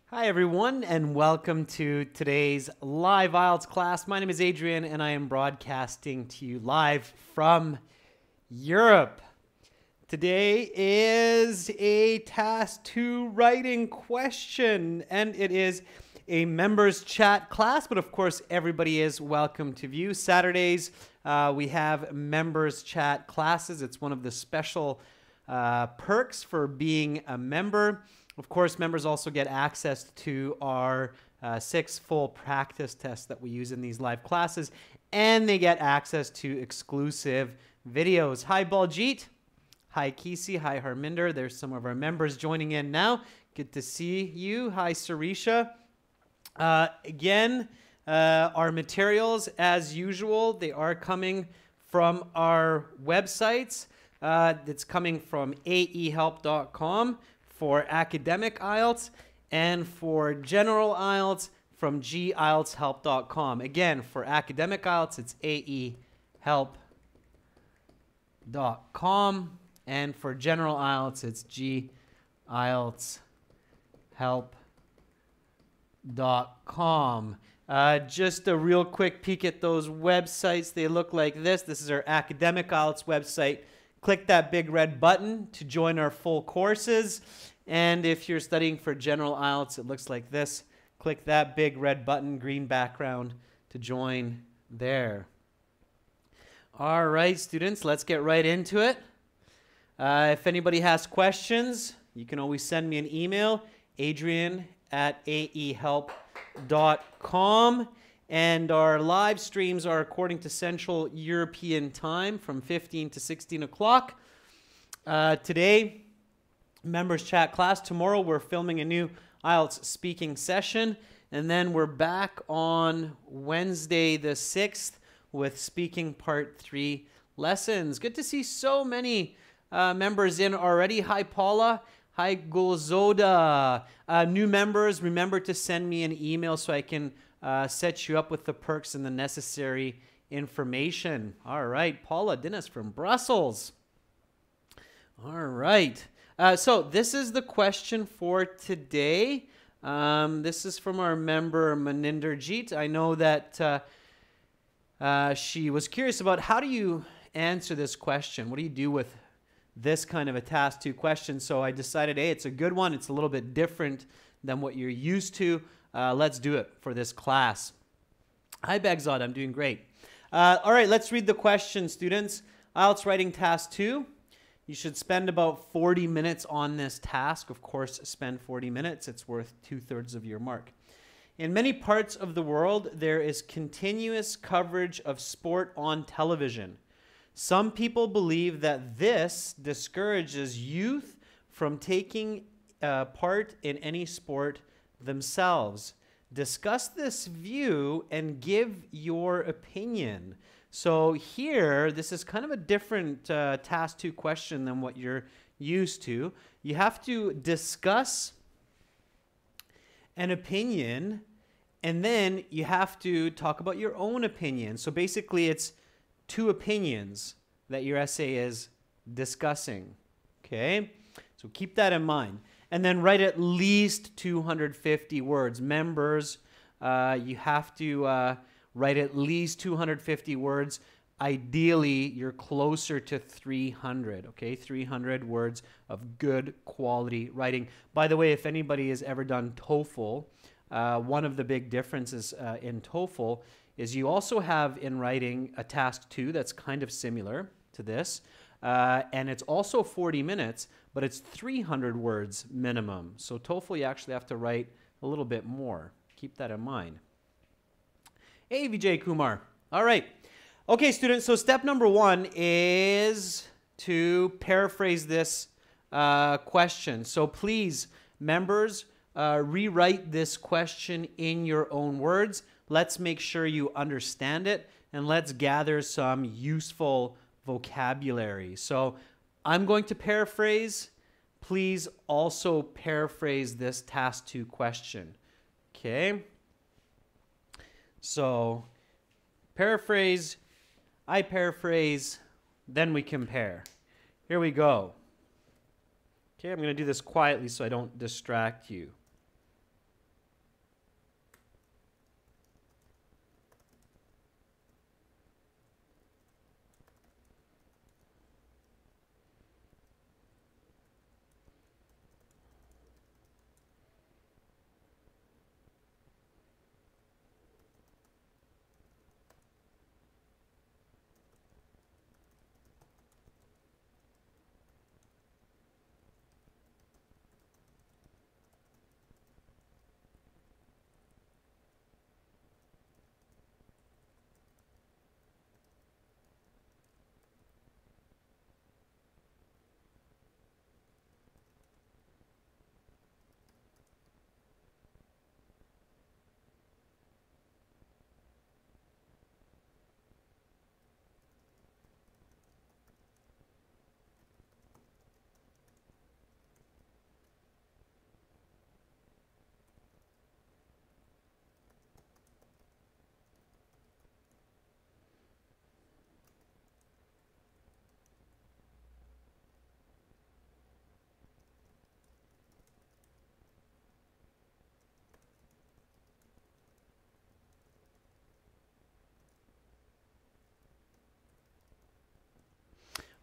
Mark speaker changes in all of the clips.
Speaker 1: Hi everyone, and welcome to today's live IELTS class. My name is Adrian and I am broadcasting to you live from Europe. Today is a Task 2 writing question, and it is a members chat class, but of course everybody is welcome to view. Saturdays we have members chat classes. It's one of the special perks for being a member. Of course, members also get access to our 6 full practice tests that we use in these live classes, and they get access to exclusive videos. Hi, Baljeet. Hi, Kisi. Hi, Harminder. There's some of our members joining in now. Good to see you. Hi, Sarisha. Again, our materials, as usual, they are coming from our websites. It's coming from aehelp.com. for academic IELTS, and for general IELTS from gieltshelp.com. Again, for academic IELTS, it's aehelp.com, and for general IELTS, it's gieltshelp.com. Just a real quick peek at those websites. They look like this. This is our academic IELTS website. Click that big red button to join our full courses. And if you're studying for general IELTS, it looks like this. Click that big red button, green background, to join there. All right, students, let's get right into it. If anybody has questions, you can always send me an email, adrian@aehelp.com. And our live streams are according to Central European time from 15 to 16 o'clock. Today, members chat class. Tomorrow, we're filming a new IELTS speaking session. And then we're back on Wednesday the 6th with speaking part 3 lessons. Good to see so many members in already. Hi, Paula. Hi, Gulzoda. New members, remember to send me an email so I can set you up with the perks and the necessary information. All right, Paula Dinnis from Brussels. All right. So this is the question for today. This is from our member Maninder Jeet. I know that she was curious about how do you answer this question? What do you do with this kind of a Task 2 question? So I decided, hey, it's a good one. It's a little bit different than what you're used to. Let's do it for this class. Hi, Bagzad. I'm doing great. All right, let's read the question, students. IELTS writing Task 2. You should spend about 40 minutes on this task. Of course, spend 40 minutes. It's worth 2/3 of your mark. In many parts of the world, there is continuous coverage of sport on television. Some people believe that this discourages youth from taking part in any sport themselves. Discuss this view and give your opinion. So here, this is kind of a different Task 2 question than what you're used to. You have to discuss an opinion, and then you have to talk about your own opinion. So basically, it's 2 opinions that your essay is discussing. Okay? So keep that in mind. And then write at least 250 words. Members, you have to write at least 250 words. Ideally, you're closer to 300, okay? 300 words of good quality writing. By the way, if anybody has ever done TOEFL, one of the big differences in TOEFL is you also have in writing a Task 2 that's kind of similar to this. And it's also 40 minutes, but it's 300 words minimum. So TOEFL, you actually have to write a little bit more. Keep that in mind. Hey, Vijay Kumar. All right. Okay, students, so step number 1 is to paraphrase this question. So please, members, rewrite this question in your own words. Let's make sure you understand it, and let's gather some useful vocabulary. So I'm going to paraphrase. Please also paraphrase this Task 2 question. Okay? So paraphrase, I paraphrase, then we compare. Here we go. Okay, I'm going to do this quietly so I don't distract you.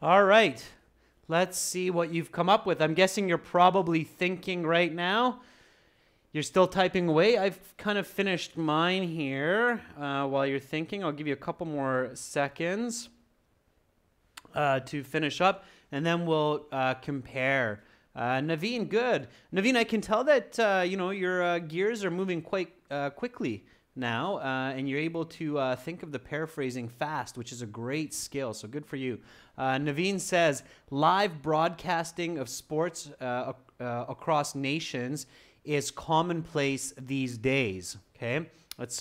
Speaker 1: All right. Let's see what you've come up with. I'm guessing you're probably thinking right now. You're still typing away. I've kind of finished mine here while you're thinking. I'll give you a couple more seconds to finish up, and then we'll compare. Naveen, good. Naveen, I can tell that your gears are moving quite quickly now, and you're able to think of the paraphrasing fast, which is a great skill, so good for you. Naveen says, live broadcasting of sports across nations is commonplace these days. Okay,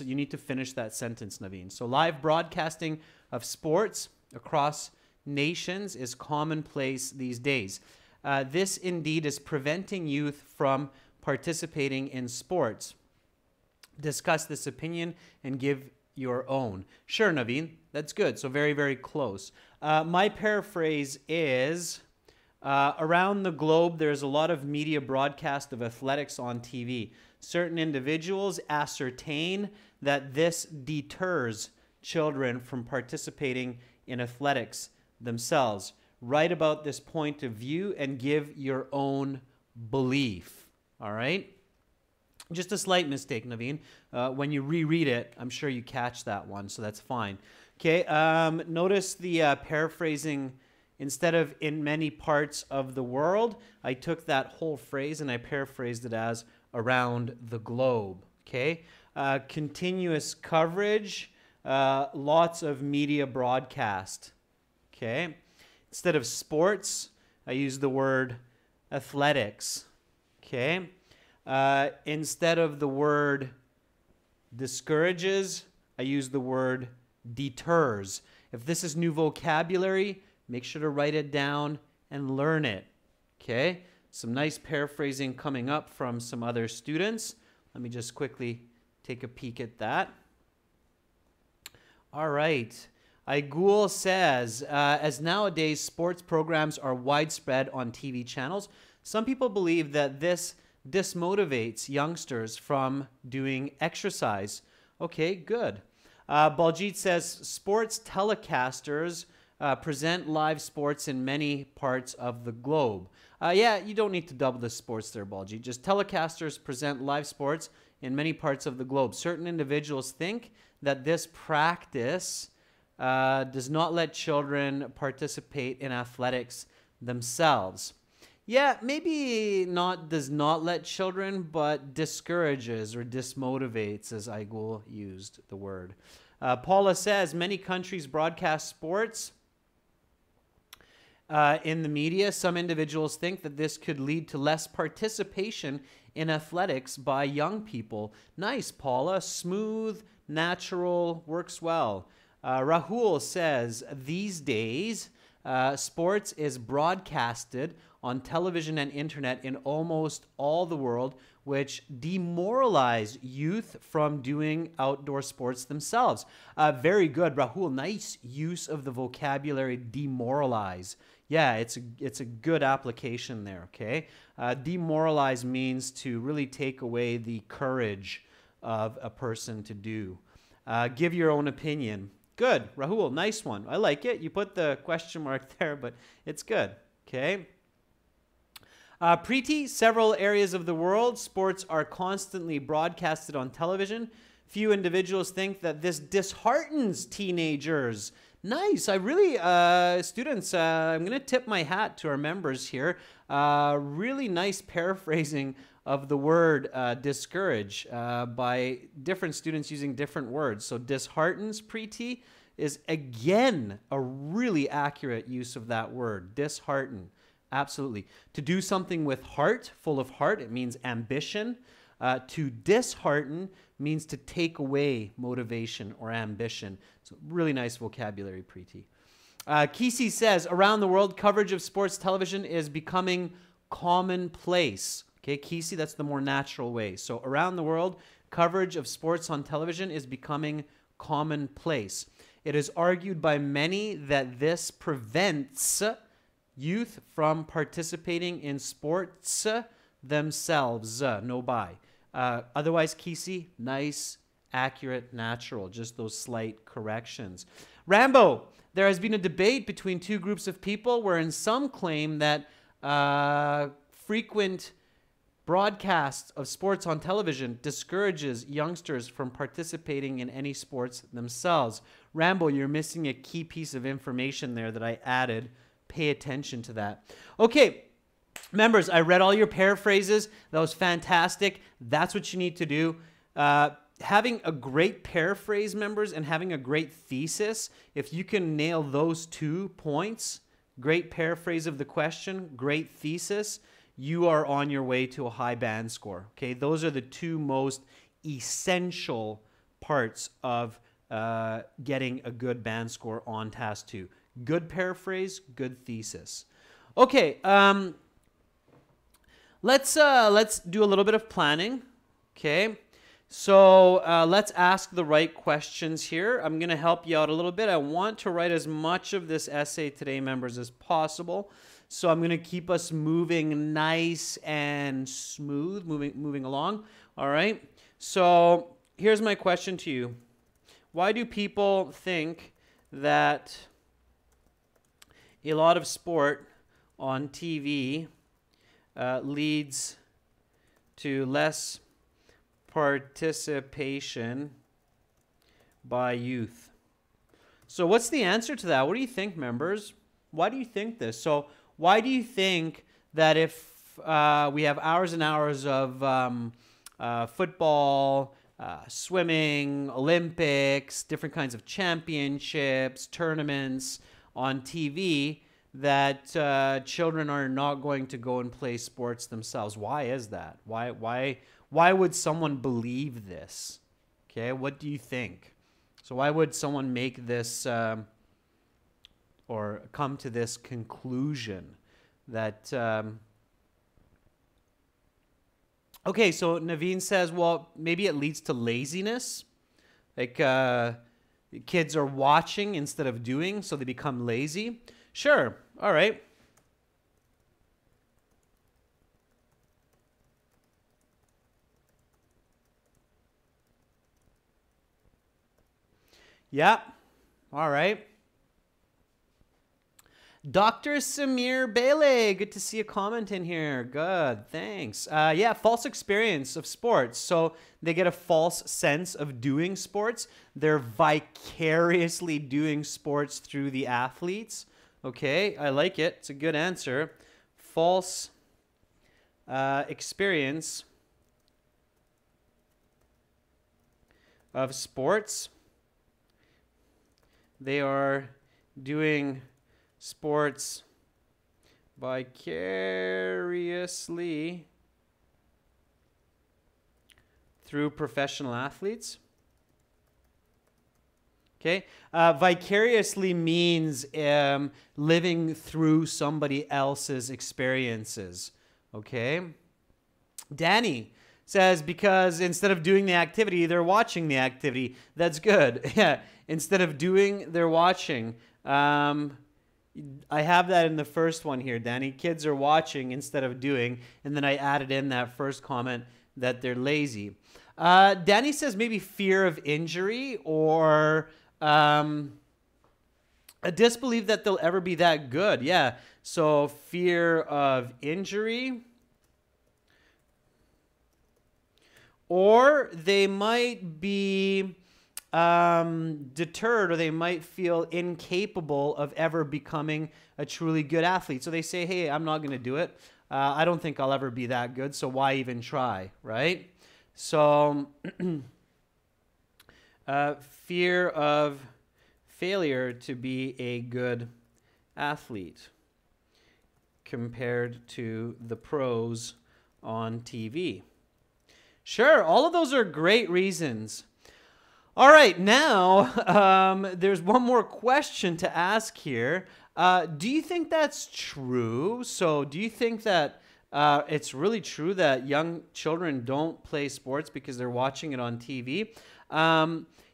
Speaker 1: you need to finish that sentence, Naveen. So live broadcasting of sports across nations is commonplace these days. This indeed is preventing youth from participating in sports. Discuss this opinion and give your own. Sure, Naveen, that's good. So very, very close. My paraphrase is, around the globe, there's a lot of media broadcast of athletics on TV. Certain individuals ascertain that this deters children from participating in athletics themselves. Write about this point of view and give your own belief. All right? Just a slight mistake, Naveen. When you reread it, I'm sure you catch that one, so that's fine. Okay, notice the paraphrasing. Instead of in many parts of the world, I took that whole phrase and I paraphrased it as around the globe. Okay, continuous coverage, lots of media broadcast. Okay, instead of sports, I use the word athletics. Okay, instead of the word discourages, I use the word deters. If this is new vocabulary, make sure to write it down and learn it. Okay, some nice paraphrasing coming up from some other students. Let me just quickly take a peek at that. All right. Aigul says, as nowadays sports programs are widespread on TV channels, some people believe that this dismotivates youngsters from doing exercise. Okay, good. Baljit says, sports telecasters present live sports in many parts of the globe. Yeah, you don't need to double the sports there, Baljit. Just telecasters present live sports in many parts of the globe. Certain individuals think that this practice does not let children participate in athletics themselves. Yeah, maybe not does not let children, but discourages or dismotivates, as Aigul used the word. Paula says, many countries broadcast sports in the media. Some individuals think that this could lead to less participation in athletics by young people. Nice, Paula. Smooth, natural, works well. Rahul says, these days, sports is broadcasted on television and internet in almost all the world, which demoralize youth from doing outdoor sports themselves. Very good, Rahul. Nice use of the vocabulary demoralize. Yeah, it's a good application there, okay? Demoralize means to really take away the courage of a person to do. Give your own opinion. Good, Rahul, nice one. I like it. You put the question mark there, but it's good, okay? Preeti, several areas of the world, sports are constantly broadcasted on television. Few individuals think that this disheartens teenagers. Nice. I really, students, I'm going to tip my hat to our members here. Really nice paraphrasing of the word discourage by different students using different words. So disheartens, Preeti, is again a really accurate use of that word, dishearten. Absolutely. To do something with heart, full of heart, it means ambition. To dishearten means to take away motivation or ambition. So really nice vocabulary, Preeti. Kisi says, around the world, coverage of sports television is becoming commonplace. Okay, Kisi, that's the more natural way. So around the world, coverage of sports on television is becoming commonplace. It is argued by many that this prevents youth from participating in sports themselves. No buy. Otherwise, Kisi, nice, accurate, natural. Just those slight corrections. Rambo, there has been a debate between two groups of people wherein some claim that frequent broadcasts of sports on television discourages youngsters from participating in any sports themselves. Rambo, you're missing a key piece of information there that I added. Pay attention to that. Okay, members, I read all your paraphrases. That was fantastic. That's what you need to do. Having a great paraphrase, members, and having a great thesis, if you can nail those 2 points, great paraphrase of the question, great thesis, you are on your way to a high band score. Okay, those are the 2 most essential parts of getting a good band score on task 2. Good paraphrase, good thesis. Okay, let's do a little bit of planning. Okay, so let's ask the right questions here. I'm going to help you out a little bit. I want to write as much of this essay today, members, as possible. So I'm going to keep us moving nice and smooth, moving along. All right. So here's my question to you. Why do people think that a lot of sport on TV leads to less participation by youth? So what's the answer to that? What do you think, members? Why do you think this? So why do you think that if we have hours and hours of football, swimming, Olympics, different kinds of championships, tournaments on TV, that children are not going to go and play sports themselves? Why is that? Why would someone believe this? Okay, what do you think? So why would someone make this or come to this conclusion that... Okay, so Naveen says, well, maybe it leads to laziness. Like kids are watching instead of doing, so they become lazy. Sure, all right. Yeah, all right. Dr. Samir Bele, good to see a comment in here. Good, thanks. Yeah, false experience of sports. So they get a false sense of doing sports. They're vicariously doing sports through the athletes. Okay, I like it. It's a good answer. False experience of sports. They are doing sports vicariously through professional athletes. Okay, vicariously means living through somebody else's experiences. Okay, Danny says because instead of doing the activity, they're watching the activity. That's good. Yeah, instead of doing, they're watching. I have that in the first one here, Danny. Kids are watching instead of doing. And then I added in that first comment that they're lazy. Danny says maybe fear of injury or a disbelief that they'll ever be that good. Yeah, so fear of injury. Or they might be deterred, or they might feel incapable of ever becoming a truly good athlete. So they say, hey, I'm not going to do it. I don't think I'll ever be that good, so why even try, right? So fear of failure to be a good athlete compared to the pros on TV. Sure, all of those are great reasons. All right, now there's one more question to ask here. Do you think that's true? So do you think that it's really true that young children don't play sports because they're watching it on TV?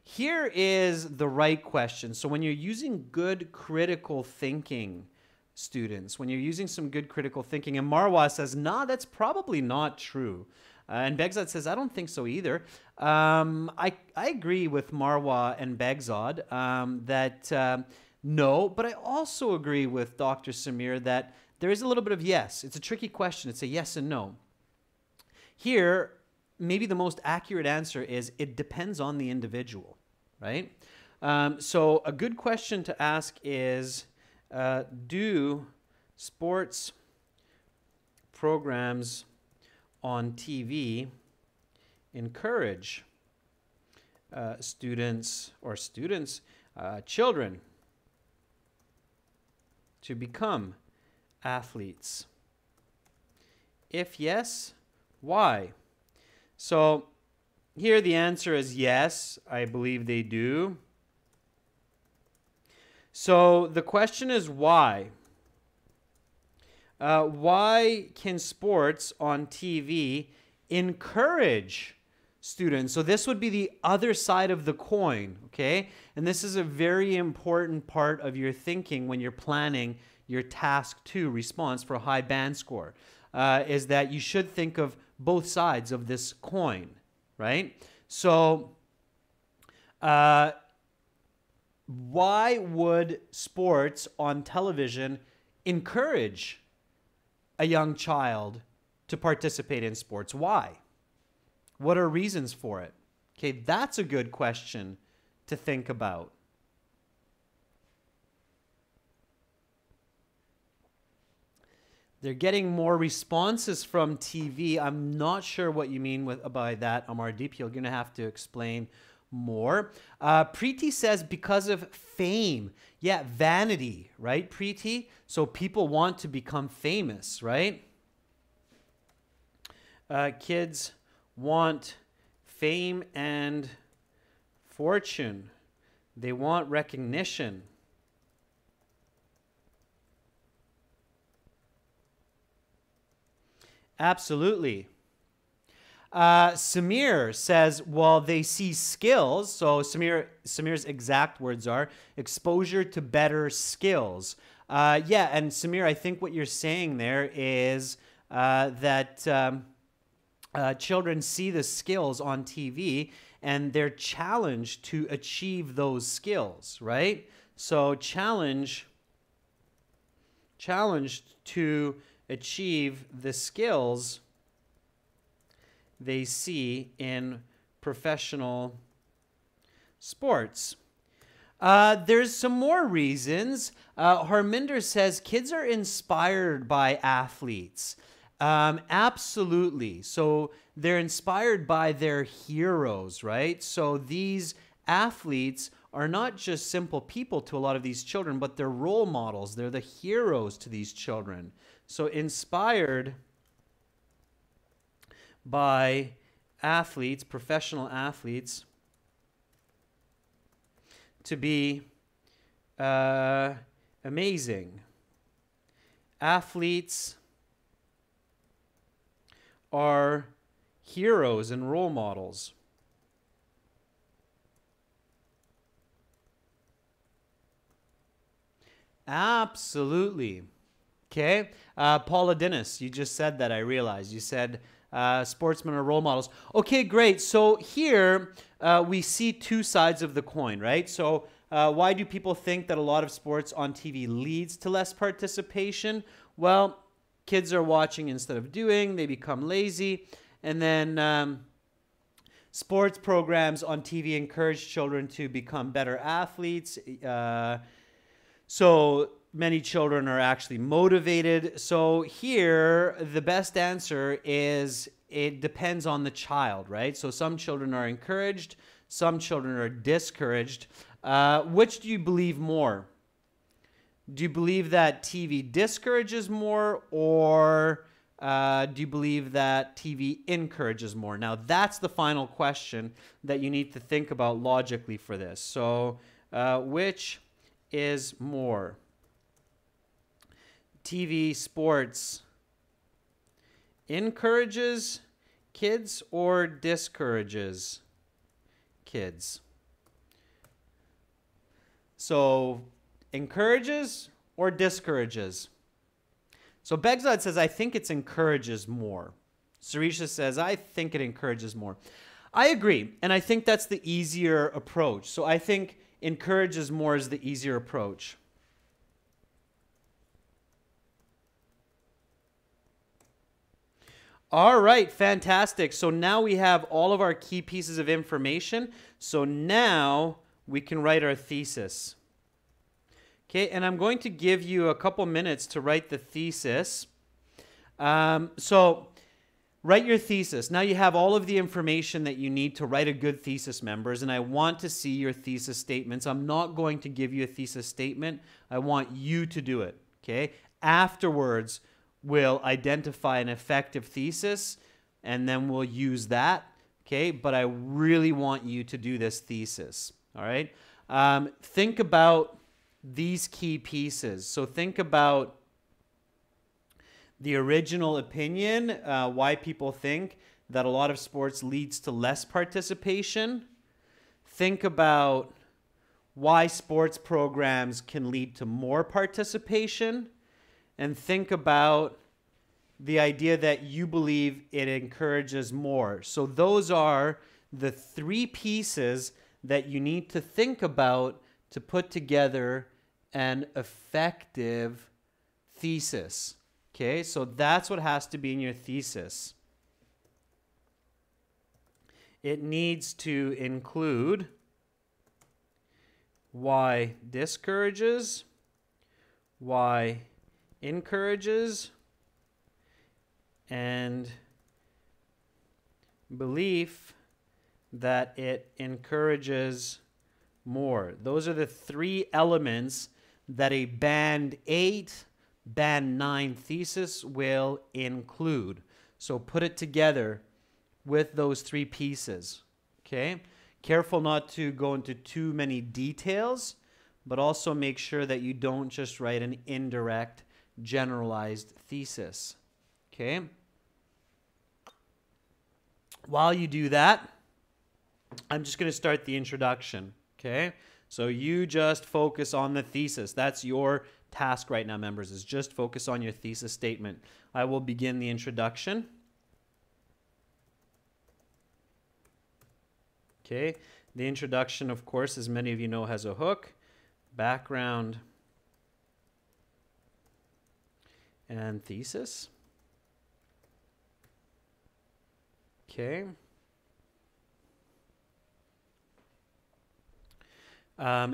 Speaker 1: Here is the right question. So when you're using good critical thinking, students, when you're using some good critical thinking, and Marwa says, nah, that's probably not true. And Begzod says, I don't think so either. I agree with Marwa and Begzod that no, but I also agree with Dr. Samir that there is a little bit of yes. It's a tricky question. It's a yes and no. Here, maybe the most accurate answer is it depends on the individual, right? So a good question to ask is, do sports programs on TV encourage children to become athletes? If yes, why? So here the answer is yes, I believe they do. So the question is why? Why can sports on TV encourage students? So this would be the other side of the coin, okay? And this is a very important part of your thinking when you're planning your task 2 response for a high band score, is that you should think of both sides of this coin, right? So why would sports on television encourage a young child to participate in sports? Why? What are reasons for it? Okay, that's a good question to think about. They're getting more responses from TV. I'm not sure what you mean by that, Amardeep. You're going to have to explain more. Preeti says because of fame. Yeah, vanity, right, Preeti? So people want to become famous, right? Kids want fame and fortune. They want recognition. Absolutely. Samir says, well, they see skills. So Samir's exact words are exposure to better skills. Yeah, and Samir, I think what you're saying there is that children see the skills on TV and they're challenged to achieve those skills, right? So challenged to achieve the skills they see in professional sports. There's some more reasons. Harminder says kids are inspired by athletes. Absolutely. So they're inspired by their heroes, right? So these athletes are not just simple people to a lot of these children, but they're role models. They're the heroes to these children. So inspired by athletes, professional athletes, to be amazing. Athletes are heroes and role models. Absolutely. Okay. Paula Dennis, you just said that, I realized. You said sportsmen are role models. Okay, great. So here we see two sides of the coin, right? So why do people think that a lot of sports on TV leads to less participation? Well, kids are watching instead of doing. They become lazy. And then sports programs on TV encourage children to become better athletes. So many children are actually motivated. So here, the best answer is it depends on the child, right? So some children are encouraged, some children are discouraged. Which do you believe more? Do you believe that TV discourages more, or do you believe that TV encourages more? Now, that's the final question that you need to think about logically for this. So which is more? TV sports encourages kids or discourages kids? So encourages or discourages? So Begzad says, I think it's encourages more. Sarisha says, I think it encourages more. I agree, and I think that's the easier approach. So I think encourages more is the easier approach. All right, fantastic. So now we have all of our key pieces of information. So now we can write our thesis. Okay, and I'm going to give you a couple minutes to write the thesis. So write your thesis. Now you have all of the information that you need to write a good thesis, members, and I want to see your thesis statements. I'm not going to give you a thesis statement. I want you to do it, okay? Afterwards, we'll identify an effective thesis, and then we'll use that, okay? But I really want you to do this thesis, all right? Think about these key pieces. So think about the original opinion, why people think that a lot of sports leads to less participation. Think about why sports programs can lead to more participation. And think about the idea that you believe it encourages more. So those are the three pieces that you need to think about to put together an effective thesis. Okay, so that's what has to be in your thesis. It needs to include why discourages, why encourages, and belief that it encourages more. Those are the three elements that a Band 8, Band 9 thesis will include. So put it together with those three pieces, okay? Careful not to go into too many details, but also make sure that you don't just write an indirect, generalized thesis, okay? While you do that, I'm just going to start the introduction, okay? So you just focus on the thesis. That's your task right now, members, is just focus on your thesis statement. I will begin the introduction. Okay, the introduction, of course, as many of you know, has a hook, background, and thesis. Okay. I'm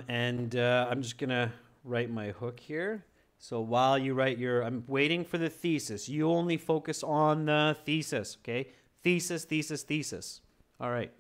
Speaker 1: just going to write my hook here. So while you write your, I'm waiting for the thesis. You only focus on the thesis, okay? Thesis, thesis, thesis. All right.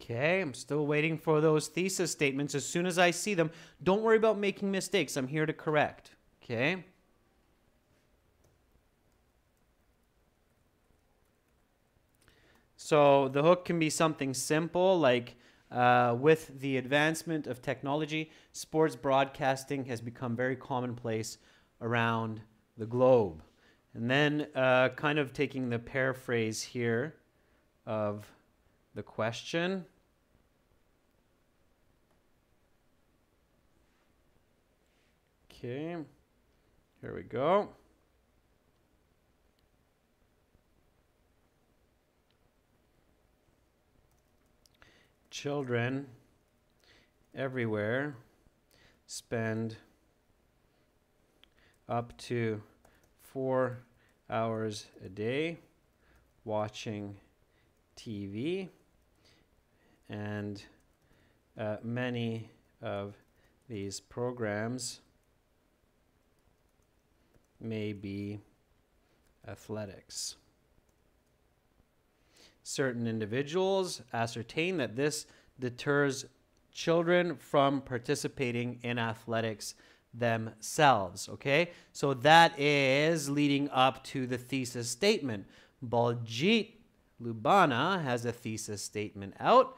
Speaker 1: Okay, I'm still waiting for those thesis statements. As soon as I see them, don't worry about making mistakes. I'm here to correct. Okay? So the hook can be something simple like with the advancement of technology, sports broadcasting has become very commonplace around the globe. And then kind of taking the paraphrase here of the question. Okay, here we go. Children everywhere spend up to 4 hours a day watching TV, and many of these programs may be athletics. Certain individuals ascertain that this deters children from participating in athletics themselves. Okay, so that is leading up to the thesis statement. Baljit Lubana has a thesis statement out.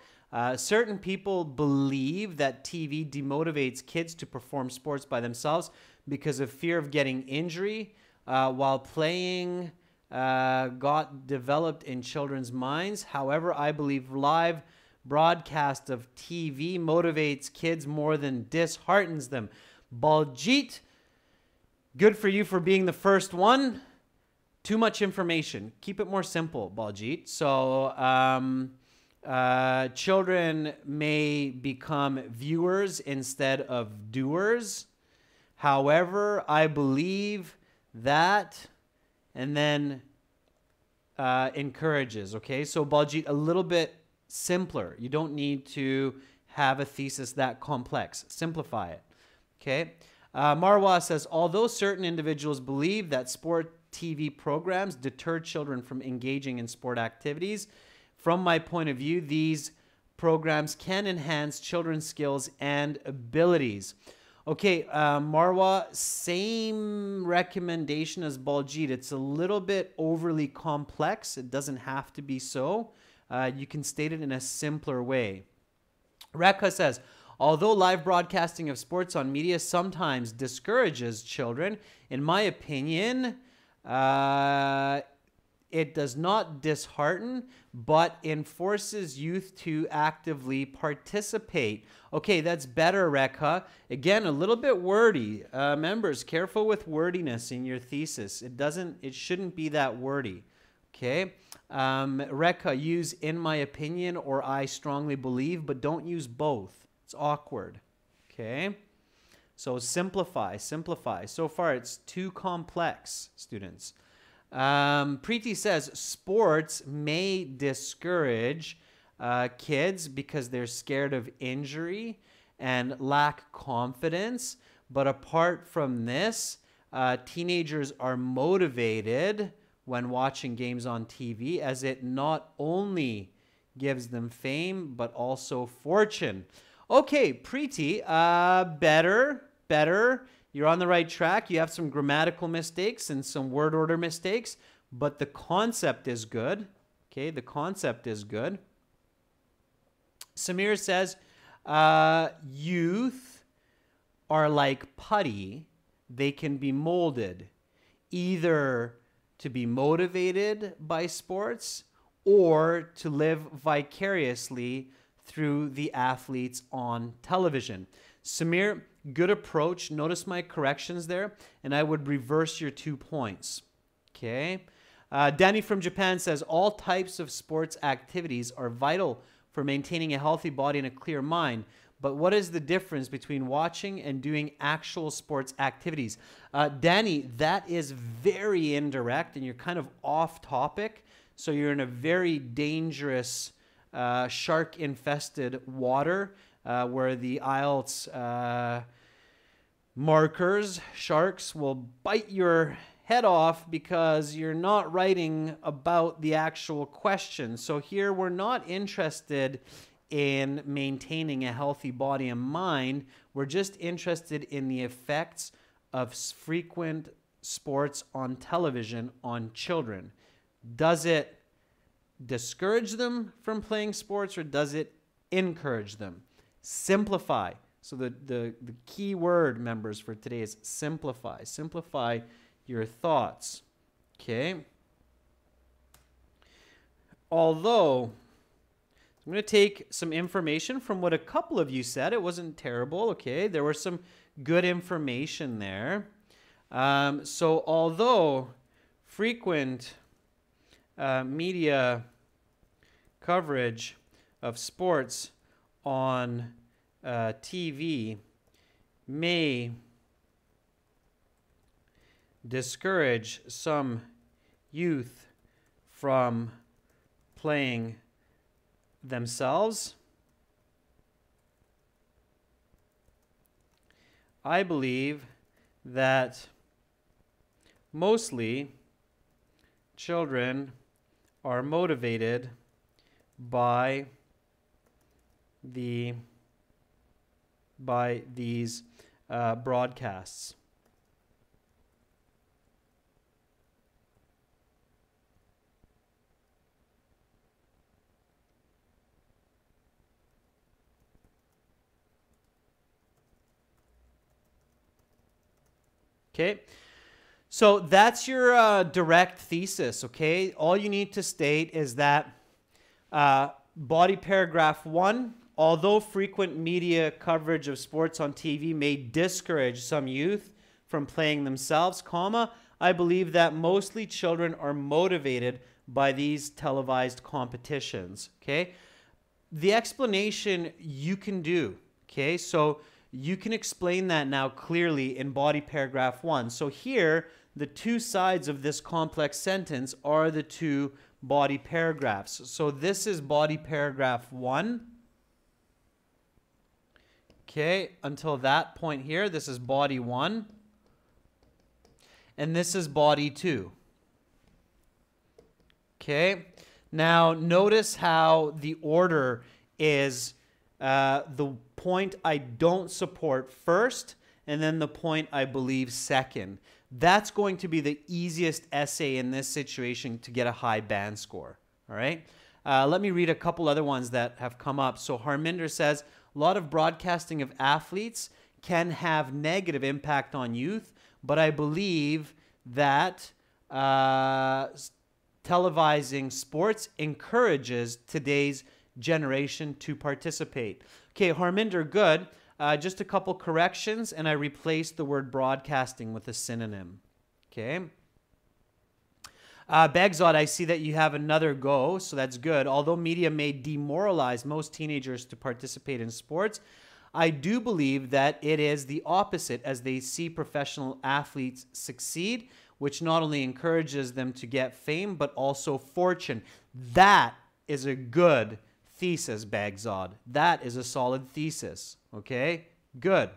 Speaker 1: Certain people believe that TV demotivates kids to perform sports by themselves because of fear of getting injury, while playing got developed in children's minds. However, I believe live broadcast of TV motivates kids more than disheartens them. Baljit, good for you for being the first one. Too much information. Keep it more simple, Baljit. So children may become viewers instead of doers. However, I believe that, and then encourages. Okay, so Baljit, a little bit simpler. You don't need to have a thesis that complex. Simplify it. Okay. Marwa says, although certain individuals believe that sport TV programs deter children from engaging in sport activities, from my point of view, these programs can enhance children's skills and abilities. Okay, Marwa, same recommendation as Baljit. It's a little bit overly complex. It doesn't have to be so. You can state it in a simpler way. Rekha says, although live broadcasting of sports on media sometimes discourages children, in my opinion, it does not dishearten, but enforces youth to actively participate. Okay, that's better, Rekha. Again, a little bit wordy. Members, careful with wordiness in your thesis. It shouldn't be that wordy. Okay. Rekha, use in my opinion or I strongly believe, but don't use both. It's awkward. Okay. So simplify. So far, it's too complex, students. Preeti says, sports may discourage kids because they're scared of injury and lack confidence. But apart from this, teenagers are motivated when watching games on TV, as it not only gives them fame, but also fortune. Okay, Preeti, better. You're on the right track. You have some grammatical mistakes and some word order mistakes, but the concept is good. Okay, the concept is good. Samir says, youth are like putty. They can be molded either to be motivated by sports or to live vicariously through the athletes on television. Samir, good approach. Notice my corrections there, and I would reverse your 2 points. Okay. Danny from Japan says, all types of sports activities are vital for maintaining a healthy body and a clear mind. But what is the difference between watching and doing actual sports activities? Danny, that is very indirect, and you're kind of off topic. So you're in a very dangerous shark-infested water where the IELTS markers, sharks, will bite your head off because you're not writing about the actual question. So here we're not interested in maintaining a healthy body and mind. We're just interested in the effects of frequent sports on television on children. Does it discourage them from playing sports or does it encourage them? Simplify. So the key word, members, for today is simplify. Simplify your thoughts. Okay? Although, I'm going to take some information from what a couple of you said. It wasn't terrible, okay? There was some good information there. So although frequent media coverage of sports on TV may discourage some youth from playing themselves, I believe that mostly children are motivated by the by these broadcasts. Okay, so that's your direct thesis, okay? All you need to state is that body paragraph 1, although frequent media coverage of sports on TV may discourage some youth from playing themselves, comma, I believe that mostly children are motivated by these televised competitions, okay? The explanation you can do, okay? So you can explain that now clearly in body paragraph 1. So here, the two sides of this complex sentence are the two body paragraphs. So this is body paragraph 1. Okay, until that point here, this is body 1. And this is body 2. Okay, now notice how the order is the point I don't support first, and then the point I believe second. That's going to be the easiest essay in this situation to get a high band score. All right. Let me read a couple other ones that have come up. So Harminder says, a lot of broadcasting of athletes can have negative impact on youth, but I believe that televising sports encourages today's generation to participate. Okay, Harminder, good. Just a couple corrections, and I replaced the word broadcasting with a synonym. Okay. Begzod, I see that you have another go, so that's good. Although media may demoralize most teenagers to participate in sports, I do believe that it is the opposite as they see professional athletes succeed, which not only encourages them to get fame, but also fortune. That is a good thesis, Bagzod. That is a solid thesis. Okay, good.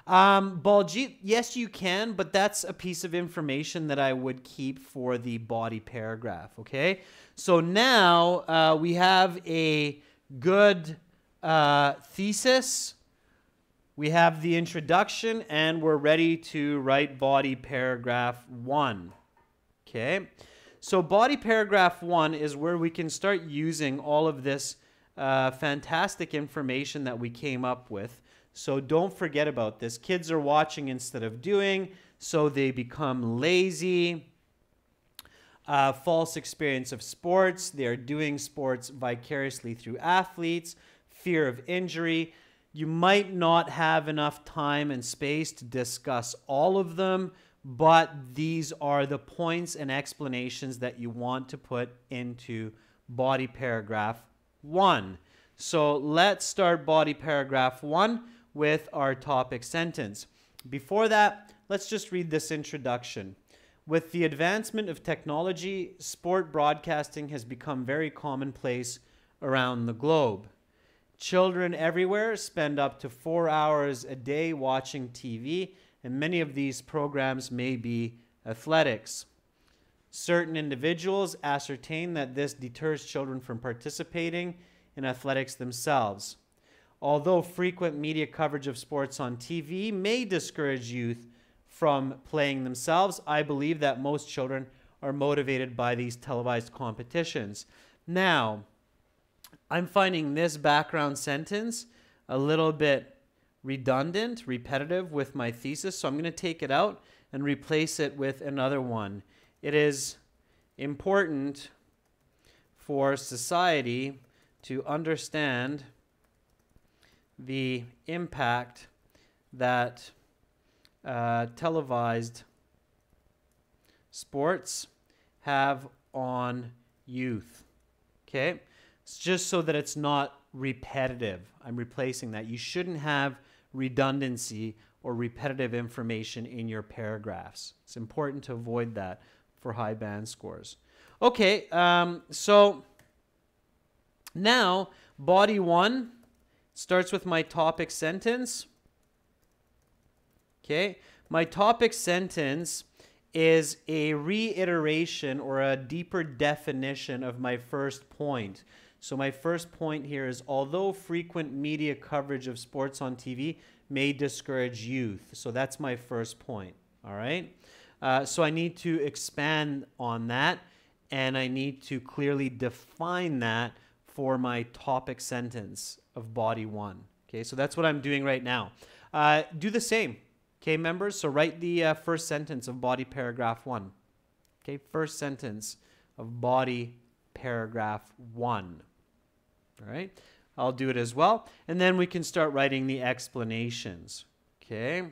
Speaker 1: Baljit, yes, you can, but that's a piece of information that I would keep for the body paragraph. Okay, so now we have a good thesis. We have the introduction, and we're ready to write body paragraph 1. Okay. So body paragraph 1 is where we can start using all of this fantastic information that we came up with. So don't forget about this. Kids are watching instead of doing, so they become lazy. False experience of sports. They are doing sports vicariously through athletes. Fear of injury. You might not have enough time and space to discuss all of them, but these are the points and explanations that you want to put into body paragraph 1. So let's start body paragraph 1 with our topic sentence. Before that, let's just read this introduction. With the advancement of technology, sport broadcasting has become very commonplace around the globe. Children everywhere spend up to 4 hours a day watching TV, and many of these programs may be athletics. Certain individuals ascertain that this deters children from participating in athletics themselves. Although frequent media coverage of sports on TV may discourage youth from playing themselves, I believe that most children are motivated by these televised competitions. Now, I'm finding this background sentence a little bit redundant, repetitive with my thesis, so I'm going to take it out and replace it with another one. It is important for society to understand the impact that televised sports have on youth. Okay? It's just so that it's not repetitive. I'm replacing that. You shouldn't have redundancy or repetitive information in your paragraphs. It's important to avoid that for high band scores. Okay, so now body 1 starts with my topic sentence. Okay, my topic sentence is a reiteration or a deeper definition of my first point. So my first point here is, although frequent media coverage of sports on TV may discourage youth. So that's my first point, all right? So I need to expand on that, and I need to clearly define that for my topic sentence of body 1. Okay, so that's what I'm doing right now. Do the same, okay, members? So write the first sentence of body paragraph 1. Okay, first sentence of body paragraph 1. All right, I'll do it as well. And then we can start writing the explanations. Okay.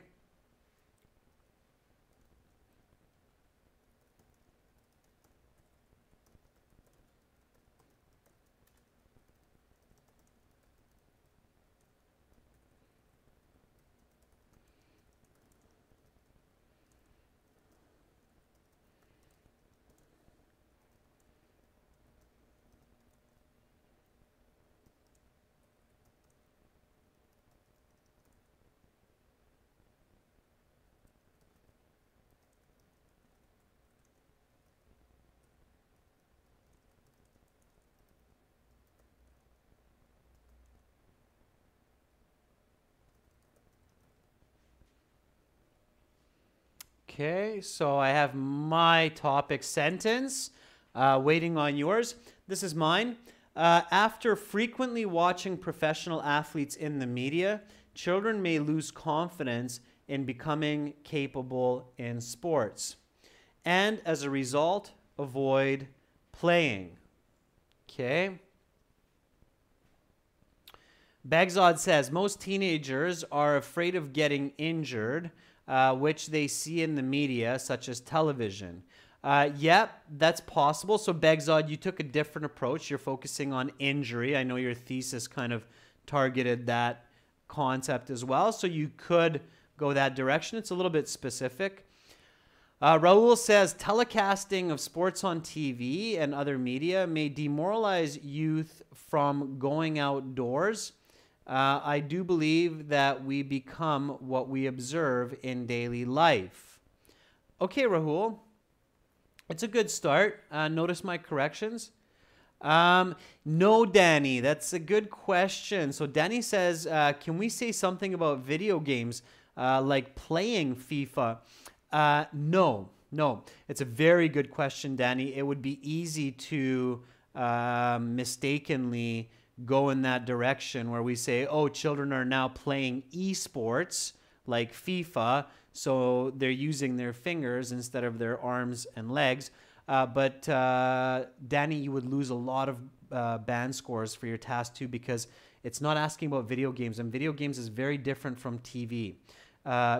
Speaker 1: Okay, so I have my topic sentence waiting on yours. This is mine. After frequently watching professional athletes in the media, children may lose confidence in becoming capable in sports, and as a result, avoid playing. Okay. Bagzod says, most teenagers are afraid of getting injured, which they see in the media, such as television. Yep, that's possible. So Bagzod, you took a different approach. You're focusing on injury. I know your thesis kind of targeted that concept as well. So you could go that direction. It's a little bit specific. Raul says, telecasting of sports on TV and other media may demoralize youth from going outdoors. I do believe that we become what we observe in daily life. Okay, Rahul. It's a good start. Notice my corrections. No, Danny, that's a good question. So Danny says, can we say something about video games like playing FIFA? No. It's a very good question, Danny. It would be easy to mistakenly go in that direction where we say, oh, children are now playing esports like FIFA, so they're using their fingers instead of their arms and legs. But Danny, you would lose a lot of band scores for your task too, because it's not asking about video games, and video games is very different from TV.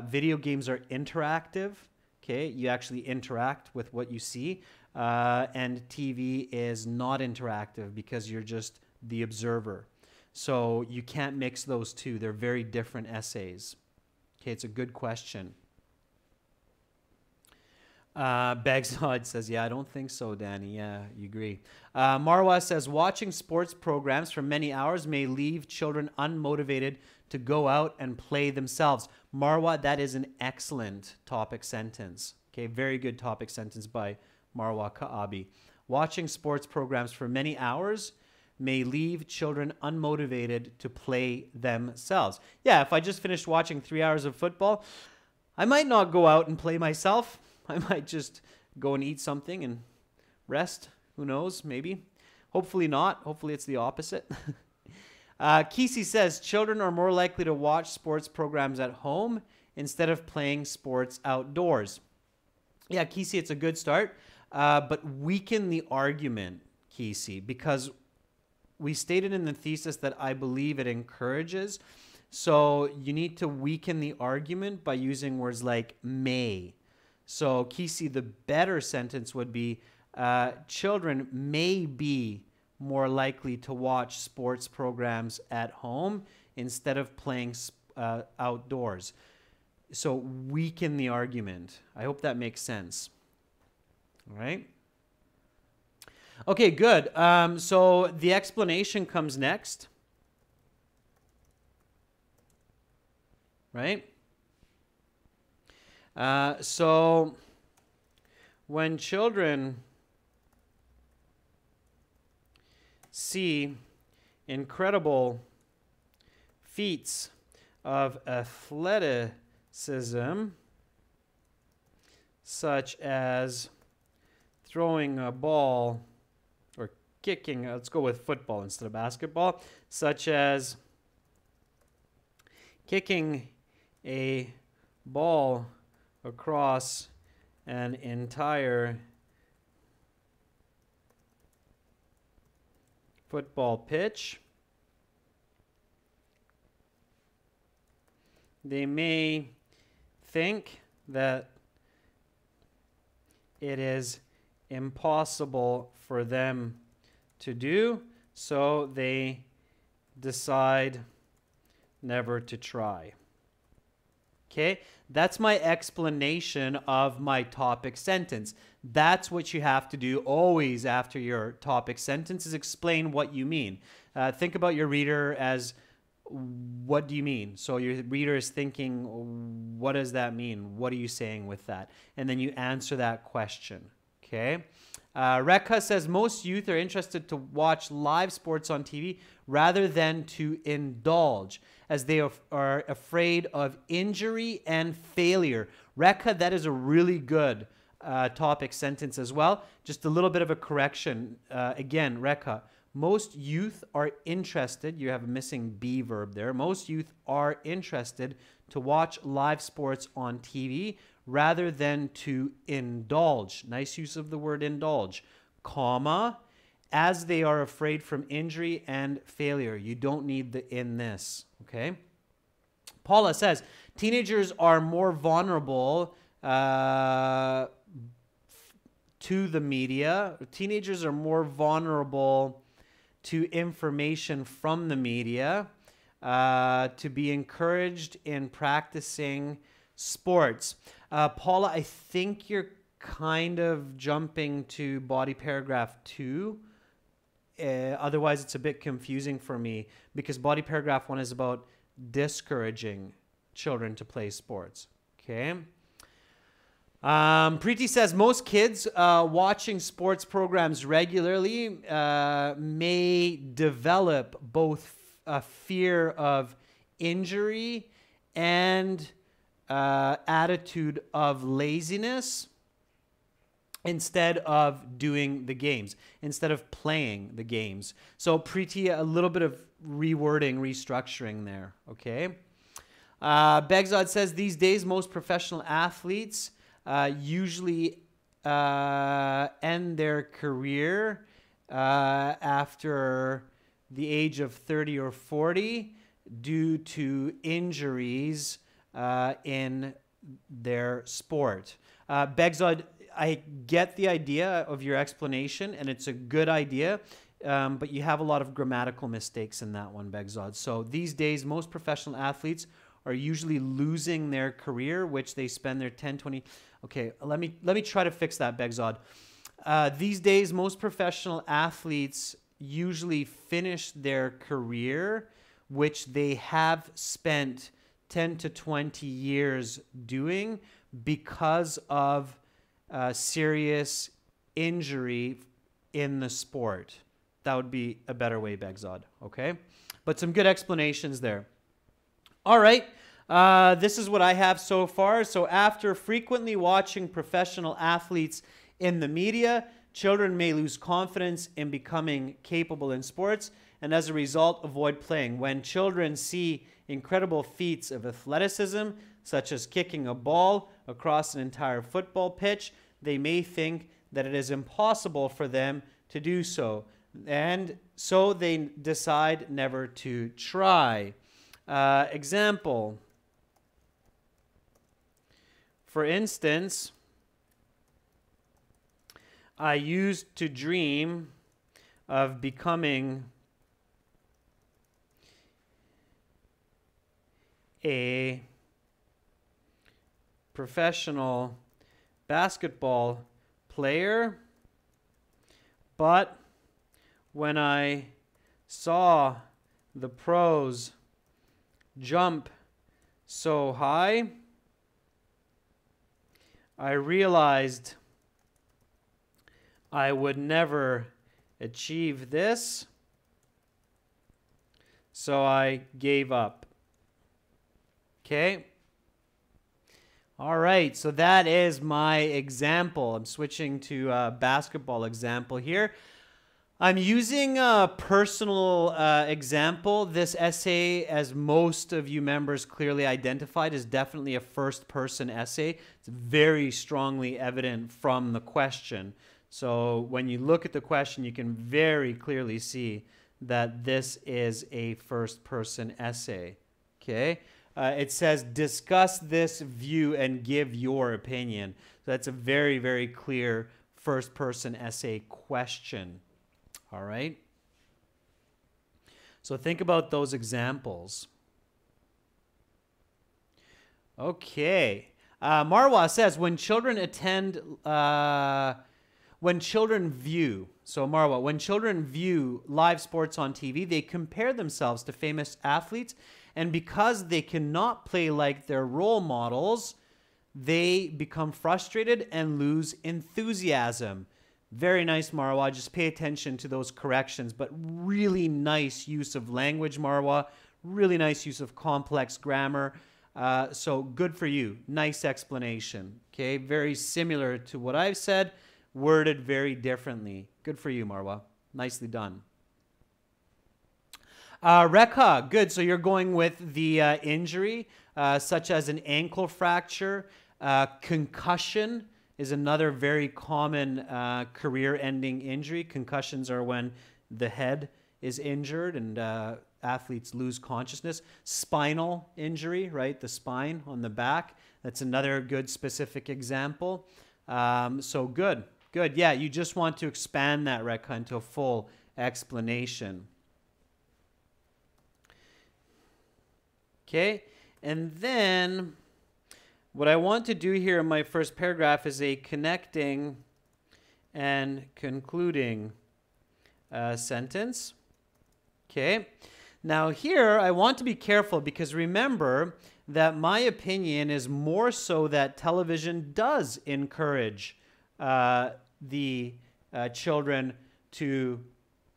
Speaker 1: Video games are interactive. Okay, you actually interact with what you see, and TV is not interactive because you're just the observer. So you can't mix those two. They're very different essays. Okay, it's a good question. Bagzod says, yeah, I don't think so, Danny. Yeah, you agree. Marwa says, watching sports programs for many hours may leave children unmotivated to go out and play themselves. Marwa, that is an excellent topic sentence. Okay, very good topic sentence by Marwa Kaabi. Watching sports programs for many hours may leave children unmotivated to play themselves. Yeah, if I just finished watching 3 hours of football, I might not go out and play myself. I might just go and eat something and rest. Who knows? Maybe. Hopefully not. Hopefully it's the opposite. Kesey says, children are more likely to watch sports programs at home instead of playing sports outdoors. Yeah, Kesey, it's a good start. But weaken the argument, Kesey, because we stated in the thesis that I believe it encourages. So you need to weaken the argument by using words like may. So Kesey, the better sentence would be, children may be more likely to watch sports programs at home instead of playing outdoors. So weaken the argument. I hope that makes sense. All right. Okay, good. So the explanation comes next. Right? So when children see incredible feats of athleticism, such as throwing a ball or kicking, let's go with football instead of basketball, such as kicking a ball across an entire football pitch. They may think that it is impossible for them to do, so they decide never to try. Okay, that's my explanation of my topic sentence. That's what you have to do always after your topic sentence, is explain what you mean. Think about your reader as, what do you mean? So your reader is thinking, what does that mean? What are you saying with that? And then you answer that question. Okay. Rekha says most youth are interested to watch live sports on TV rather than to indulge, as they are afraid of injury and failure. Rekha, that is a really good topic sentence as well. Just a little bit of a correction. Again, Rekha, most youth are interested, you have a missing be verb there. Most youth are interested to watch live sports on TV rather than to indulge. Nice use of the word indulge, comma, as they are afraid from injury and failure. You don't need the in this, okay? Paula says, teenagers are more vulnerable to the media. Teenagers are more vulnerable to information from the media, to be encouraged in practicing sports. Paula, I think you're kind of jumping to body paragraph 2. Otherwise, it's a bit confusing for me, because body paragraph 1 is about discouraging children to play sports. Okay. Preeti says most kids watching sports programs regularly may develop both a fear of injury and attitude of laziness instead of doing the games, instead of playing the games. So Preeti, a little bit of rewording, restructuring there, okay? Begzod says these days most professional athletes usually end their career after the age of 30 or 40 due to injuries in their sport. Begzod, I get the idea of your explanation, and it's a good idea, but you have a lot of grammatical mistakes in that one, Begzod. So these days, most professional athletes are usually losing their career, which they spend their 10, 20... Okay, let me try to fix that, Begzod. These days, most professional athletes usually finish their career, which they have spent 10 to 20 years doing, because of serious injury in the sport. That would be a better way, Begzod, okay? But some good explanations there. All right, this is what I have so far. So after frequently watching professional athletes in the media, children may lose confidence in becoming capable in sports, and as a result, avoid playing. When children see incredible feats of athleticism, such as kicking a ball across an entire football pitch, they may think that it is impossible for them to do so, and so they decide never to try. Example. For instance, I used to dream of becoming a professional basketball player, but when I saw the pros jump so high, I realized I would never achieve this, so I gave up. Okay. All right, so that is my example. I'm switching to a basketball example here. I'm using a personal example. This essay, as most of you members clearly identified, is definitely a first-person essay. It's very strongly evident from the question. So when you look at the question, you can very clearly see that this is a first-person essay. Okay? It says, discuss this view and give your opinion. So that's a very, very clear first-person essay question. All right? So think about those examples. Okay. Marwa says, when children view, so Marwa, when children view live sports on TV, they compare themselves to famous athletes, and because they cannot play like their role models, they become frustrated and lose enthusiasm. Very nice, Marwa. Just pay attention to those corrections, but really nice use of language, Marwa. Really nice use of complex grammar. So good for you. Nice explanation. Okay, very similar to what I've said, worded very differently. Good for you, Marwa. Nicely done. Rekha, good. So you're going with the injury, such as an ankle fracture. Concussion is another very common career-ending injury. Concussions are when the head is injured and athletes lose consciousness. Spinal injury, right? The spine on the back. That's another good specific example. So good, good. Yeah, you just want to expand that, Rekha, into a full explanation. Okay, and then what I want to do here in my first paragraph is a connecting and concluding sentence. Okay, now here I want to be careful because remember that my opinion is more so that television does encourage the children to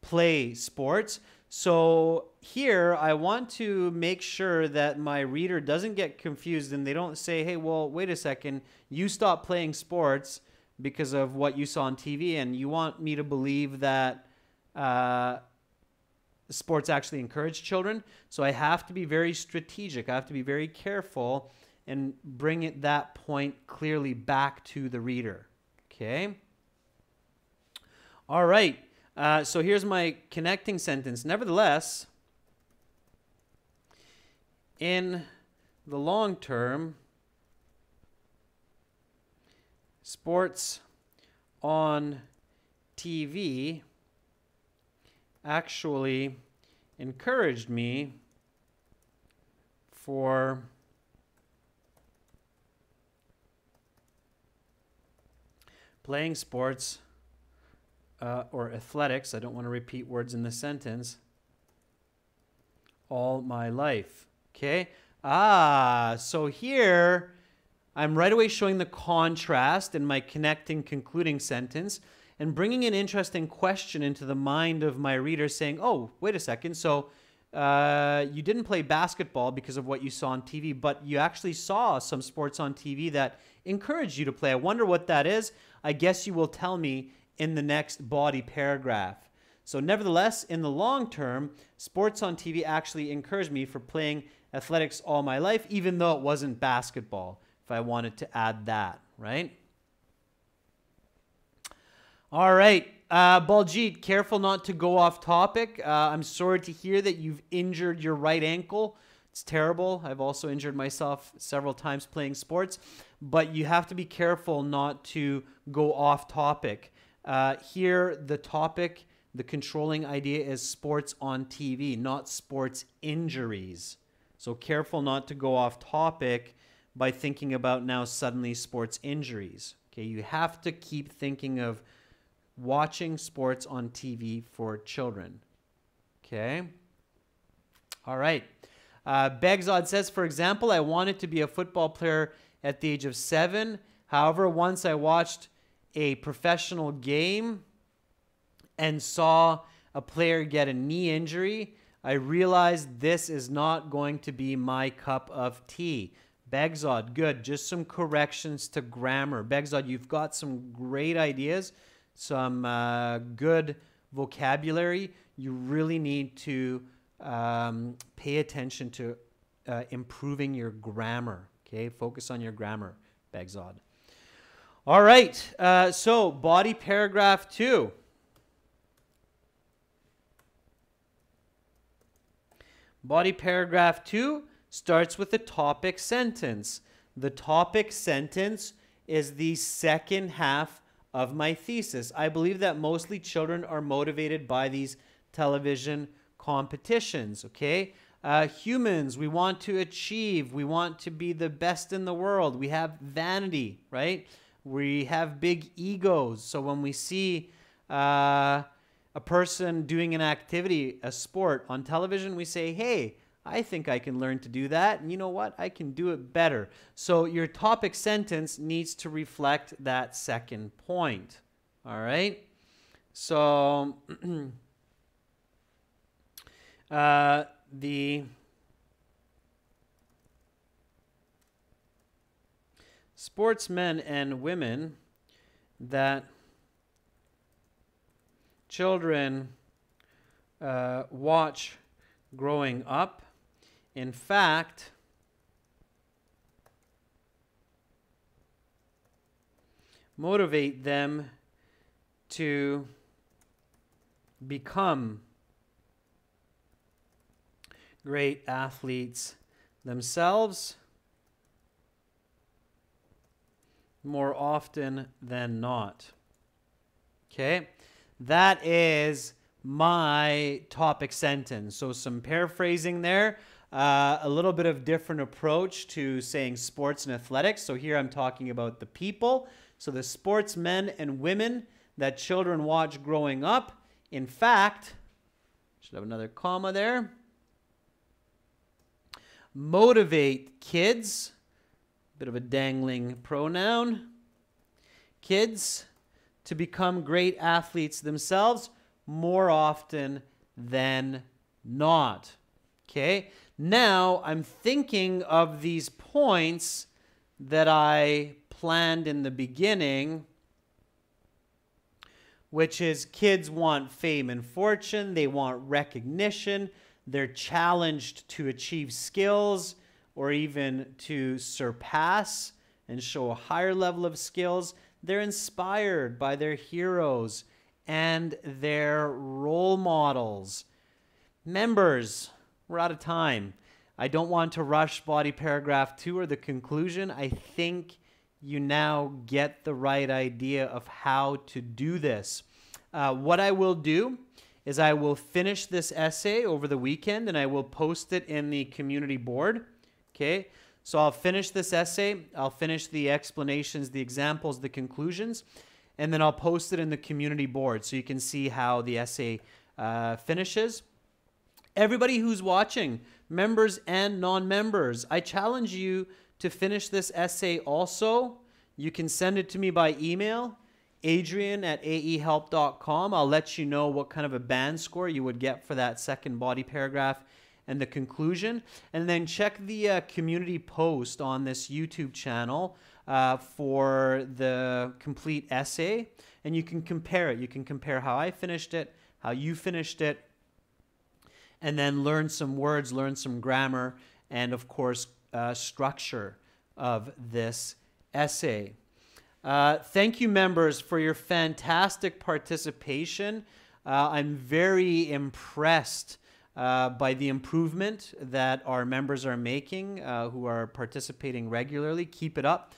Speaker 1: play sports. So here I want to make sure that my reader doesn't get confused and they don't say, hey, well, wait a second, you stopped playing sports because of what you saw on TV and you want me to believe that sports actually encourage children. So I have to be very strategic. I have to be very careful and bring that point clearly back to the reader. Okay? All right. So here's my connecting sentence. Nevertheless, in the long term, sports on TV actually encouraged me for playing sports or athletics, I don't want to repeat words in the sentence, all my life. Okay? So here I'm right away showing the contrast in my connecting, concluding sentence and bringing an interesting question into the mind of my reader saying, oh, wait a second, so you didn't play basketball because of what you saw on TV, but you actually saw some sports on TV that encouraged you to play. I wonder what that is. I guess you will tell me in the next body paragraph. So nevertheless, in the long term, sports on TV actually encouraged me for playing athletics all my life, even though it wasn't basketball, if I wanted to add that, right? All right, Baljit, careful not to go off topic. I'm sorry to hear that you've injured your right ankle. It's terrible. I've also injured myself several times playing sports, but you have to be careful not to go off topic. Here, the topic, the controlling idea is sports on TV, not sports injuries. So careful not to go off topic by thinking about now suddenly sports injuries. Okay, you have to keep thinking of watching sports on TV for children. Okay? All right. Begzod says, for example, I wanted to be a football player at the age of 7. However, once I watched a professional game and saw a player get a knee injury, I realized this is not going to be my cup of tea. Begzod, good. Just some corrections to grammar. Begzod, you've got some great ideas, some good vocabulary. You really need to pay attention to improving your grammar. Okay, focus on your grammar, Begzod. All right, so body paragraph 2. Body paragraph 2 starts with a topic sentence. The topic sentence is the second half of my thesis. I believe that mostly children are motivated by these television competitions, okay? Humans, we want to achieve. We want to be the best in the world. We have vanity, right? We have big egos. So when we see a person doing an activity, a sport on television, we say, hey, I think I can learn to do that. And you know what? I can do it better. So your topic sentence needs to reflect that second point. All right? So the sportsmen and women that children watch growing up, in fact, motivate them to become great athletes themselves more often than not. Okay? That is my topic sentence. So some paraphrasing there, a little bit of different approach to saying sports and athletics. So here I'm talking about the people. So the sportsmen and women that children watch growing up. In fact, should have another comma there. Motivate kids, bit of a dangling pronoun, kids to become great athletes themselves more often than not. Okay, now I'm thinking of these points that I planned in the beginning, which is kids want fame and fortune, they want recognition, they're challenged to achieve skills or even to surpass and show a higher level of skills. They're inspired by their heroes and their role models. Members, we're out of time. I don't want to rush body paragraph 2 or the conclusion. I think you now get the right idea of how to do this. What I will do is I will finish this essay over the weekend and I will post it in the community board. Okay, so I'll finish this essay. I'll finish the explanations, the examples, the conclusions, and then I'll post it in the community board so you can see how the essay finishes. Everybody who's watching, members and non-members, I challenge you to finish this essay also. You can send it to me by email, adrian@aehelp.com. I'll let you know what kind of a band score you would get for that second body paragraph and the conclusion. And then check the community post on this YouTube channel for the complete essay. And you can compare it. You can compare how I finished it, how you finished it, and then learn some words, learn some grammar, and of course, structure of this essay. Thank you, members, for your fantastic participation. I'm very impressed by the improvement that our members are making who are participating regularly. Keep it up.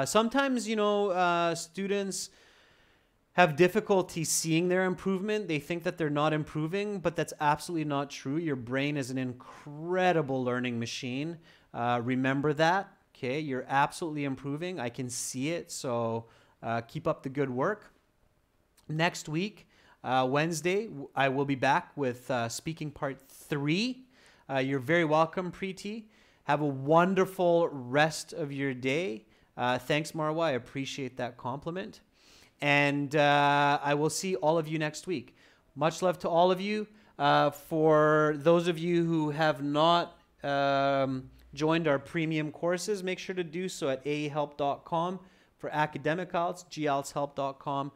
Speaker 1: Sometimes, you know, students have difficulty seeing their improvement. They think that they're not improving, but that's absolutely not true. Your brain is an incredible learning machine. Remember that. Okay, you're absolutely improving. I can see it, so keep up the good work. Next week, Wednesday, I will be back with speaking part 3. You're very welcome, Preeti. Have a wonderful rest of your day. Thanks, Marwa. I appreciate that compliment. And I will see all of you next week. Much love to all of you. For those of you who have not joined our premium courses, make sure to do so at ahelp.com for academic IELTS, gieltshelp.com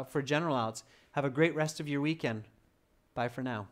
Speaker 1: for general IELTS. Have a great rest of your weekend. Bye for now.